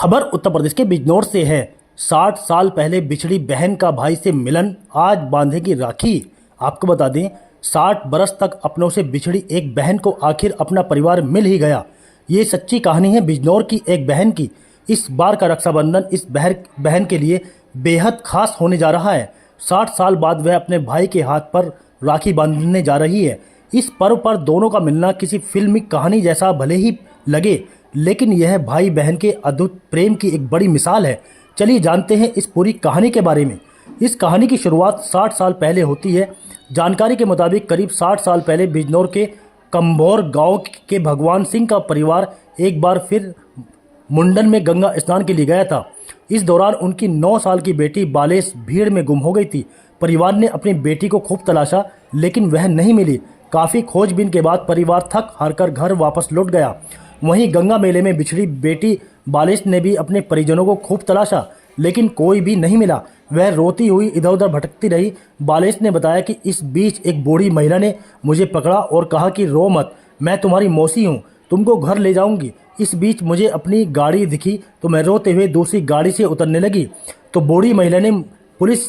खबर उत्तर प्रदेश के बिजनौर से है। 60 साल पहले बिछड़ी बहन का भाई से मिलन, आज बांधेगी राखी। आपको बता दें, 60 बरस तक अपनों से बिछड़ी एक बहन को आखिर अपना परिवार मिल ही गया। ये सच्ची कहानी है बिजनौर की एक बहन की। इस बार का रक्षाबंधन इस बहन के लिए बेहद खास होने जा रहा है। 60 साल बाद वह अपने भाई के हाथ पर राखी बांधने जा रही है। इस पर्व पर दोनों का मिलना किसी फिल्मी कहानी जैसा भले ही लगे, लेकिन यह भाई बहन के अद्भुत प्रेम की एक बड़ी मिसाल है। चलिए जानते हैं इस पूरी कहानी के बारे में। इस कहानी की शुरुआत 60 साल पहले होती है। जानकारी के मुताबिक करीब 60 साल पहले बिजनौर के कंभौर गांव के भगवान सिंह का परिवार एक बार फिर मुंडन में गंगा स्नान के लिए गया था। इस दौरान उनकी 9 साल की बेटी बालेश भीड़ में गुम हो गई थी। परिवार ने अपनी बेटी को खूब तलाशा, लेकिन वह नहीं मिली। काफ़ी खोजबीन के बाद परिवार थक हारकर घर वापस लौट गया। वहीं गंगा मेले में बिछड़ी बेटी बालिश ने भी अपने परिजनों को खूब तलाशा, लेकिन कोई भी नहीं मिला। वह रोती हुई इधर उधर भटकती रही। बालिश ने बताया कि इस बीच एक बूढ़ी महिला ने मुझे पकड़ा और कहा कि रो मत, मैं तुम्हारी मौसी हूँ, तुमको घर ले जाऊंगी। इस बीच मुझे अपनी गाड़ी दिखी तो मैं रोते हुए दूसरी गाड़ी से उतरने लगी। तो बूढ़ी महिला ने पुलिस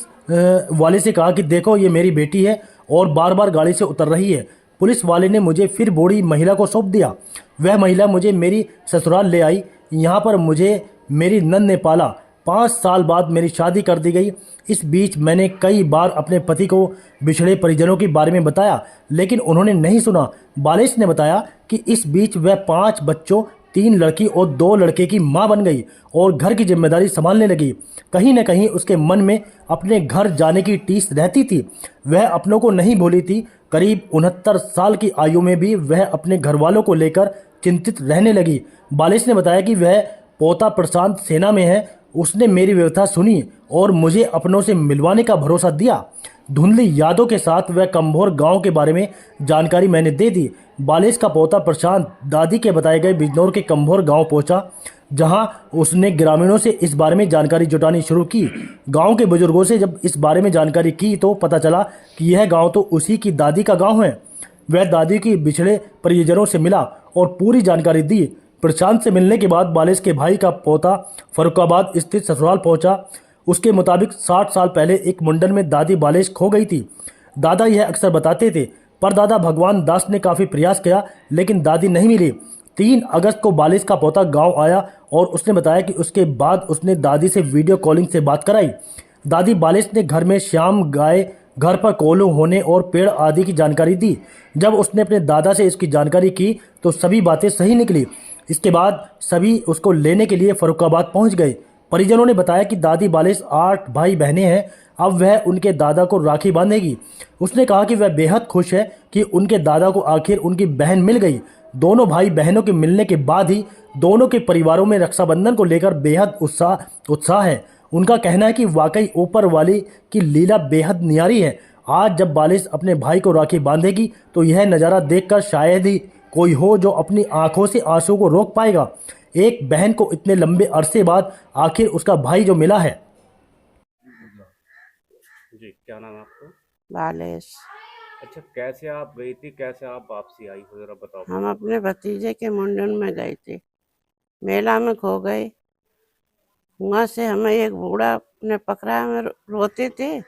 वाले से कहा कि देखो, ये मेरी बेटी है और बार बार गाड़ी से उतर रही है। पुलिस वाले ने मुझे फिर बूढ़ी महिला को सौंप दिया। वह महिला मुझे मेरी ससुराल ले आई। यहाँ पर मुझे मेरी नंद ने पाला। 5 साल बाद मेरी शादी कर दी गई। इस बीच मैंने कई बार अपने पति को बिछड़े परिजनों के बारे में बताया, लेकिन उन्होंने नहीं सुना। बालिश ने बताया कि इस बीच वह 5 बच्चों, 3 लड़की और 2 लड़के की मां बन गई और घर की जिम्मेदारी संभालने लगी। कहीं न कहीं उसके मन में अपने घर जाने की टीस रहती थी। वह अपनों को नहीं भूली थी। करीब 69 साल की आयु में भी वह अपने घर वालों को लेकर चिंतित रहने लगी। बालिश ने बताया कि वह पोता प्रशांत सेना में है। उसने मेरी व्यथा सुनी और मुझे अपनों से मिलवाने का भरोसा दिया। धुंधली यादों के साथ वह कंभौर गांव के बारे में जानकारी मैंने दे दी। बालिश का पोता प्रशांत दादी के बताए गए बिजनौर के कंभौर गांव पहुंचा, जहां उसने ग्रामीणों से इस बारे में जानकारी जुटानी शुरू की। गांव के बुजुर्गों से जब इस बारे में जानकारी की तो पता चला कि यह गांव तो उसी की दादी का गांव है। वह दादी की बिछड़े परिजनों से मिला और पूरी जानकारी दी। प्रशांत से मिलने के बाद बालिश के भाई का पोता फरुखाबाद स्थित ससुराल पहुंचा। उसके मुताबिक 60 साल पहले एक मुंडन में दादी बालिश खो गई थी। दादा यह अक्सर बताते थे। परदादा भगवान दास ने काफ़ी प्रयास किया, लेकिन दादी नहीं मिली। 3 अगस्त को बालिश का पोता गांव आया और उसने बताया कि उसके बाद उसने दादी से वीडियो कॉलिंग से बात कराई। दादी बालिश ने घर में श्याम गाय, घर पर कोल्हू होने और पेड़ आदि की जानकारी दी। जब उसने अपने दादा से इसकी जानकारी की तो सभी बातें सही निकली। इसके बाद सभी उसको लेने के लिए फरुखाबाद पहुंच गए। परिजनों ने बताया कि दादी बालिश 8 भाई बहनें हैं। अब वह उनके दादा को राखी बांधेगी। उसने कहा कि वह बेहद खुश है कि उनके दादा को आखिर उनकी बहन मिल गई। दोनों भाई बहनों के मिलने के बाद ही दोनों के परिवारों में रक्षाबंधन को लेकर बेहद उत्साह है। उनका कहना है कि वाकई ऊपर वाली की लीला बेहद न्यारी है। आज जब बालिश अपने भाई को राखी बांधेगी तो यह नज़ारा देखकर शायद ही कोई हो जो अपनी आंखों से आंसू को रोक पाएगा। एक बहन को इतने लंबे अरसे बाद आखिर उसका भाई जो मिला है। जी, क्या नाम है आपका? बालेश। अच्छा, कैसे आप गई थी, कैसे आप वापसी आई हो, जरा बताओ हम मुझे। अपने भतीजे के मुंडन में गए थे, मेला में खो गए। वहाँ से हमें एक बूढ़ा ने पकड़ा, हमें रोते थे।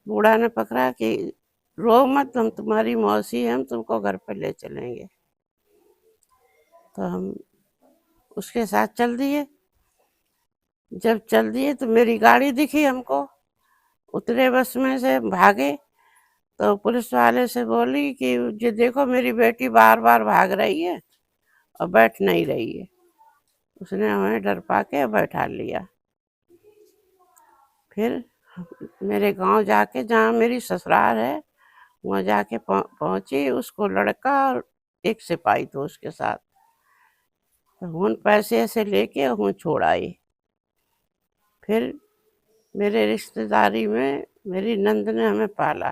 बूढ़ा ने पकड़ा कि रो मत, हम तुम्हारी मौसी हैं, हम तुमको घर पर ले चलेंगे। तो हम उसके साथ चल दिए। जब चल दिए तो मेरी गाड़ी दिखी हमको, उतरे बस में से भागे। तो पुलिस वाले से बोली कि ये देखो, मेरी बेटी बार बार भाग रही है और बैठ नहीं रही है। उसने हमें डरपा के बैठा लिया। फिर मेरे गांव जाके, जहाँ मेरी ससुराल है, वहाँ जाके पहुंची। उसको लड़का और एक सिपाही तो उसके साथ, तो उन पैसे ऐसे लेके हूँ छोड़ आई। फिर मेरे रिश्तेदारी में मेरी नंद ने हमें पाला।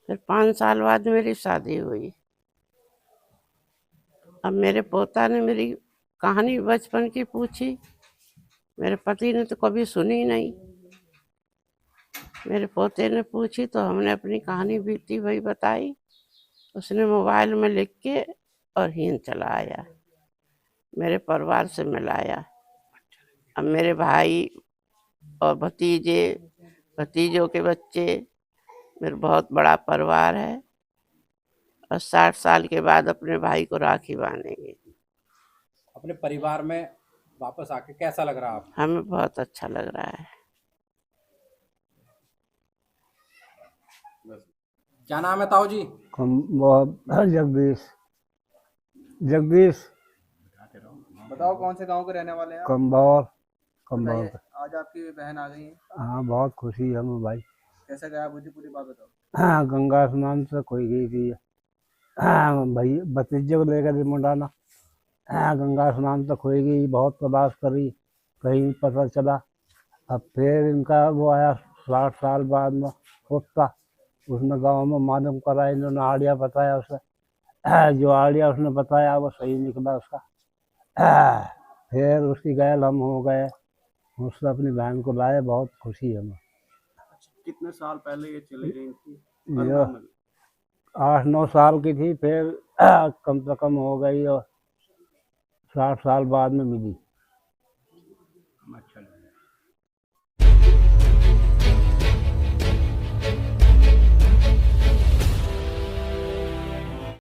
फिर 5 साल बाद मेरी शादी हुई। अब मेरे पोता ने मेरी कहानी बचपन की पूछी। मेरे पति ने तो कभी सुनी नहीं। मेरे पोते ने पूछी तो हमने अपनी कहानी बीती हुई बताई। उसने मोबाइल में लिख के और हीन चला आया। मेरे परिवार से मिलाया। अब मेरे भाई और भतीजे, भतीजों के बच्चे, मेरा बहुत बड़ा परिवार है और 60 साल के बाद अपने भाई को राखी बांधेंगे। अपने परिवार में वापस आके कैसा लग रहा है आपको? हमें बहुत अच्छा लग रहा है। क्या नाम है ताऊ जी? जगदीश जगदीश बताओ कौन से गांव के रहने वाले हैं आप? कम्बौर कम्बौर बताइए, आज आपकी बहन आ गई है, हाँ बहुत खुशी है हमें भाई। कैसा गया मुझे पूरी बात बताओ। हाँ गंगा स्नान से कोई गई थी। हाँ भाई भतीजे को लेकर मुंडाना। हाँ गंगा स्नान तक हो गई, बहुत तलाश करी, कहीं नहीं पता चला। अब फिर इनका वो आया 60 साल बाद में कुत्ता, उसने गांव में मालूम करा, इन्होंने आड़िया बताया उसे। जो आड़िया उसने बताया वो सही निकला उसका। फिर उसकी गैल हम हो गए, उसने अपनी बहन को लाए, बहुत खुशी है हमें। कितने साल पहले ये चली गई थी? ये 8-9 साल की थी, फिर कम से कम हो गई और 60 साल बाद में मिली। अच्छा,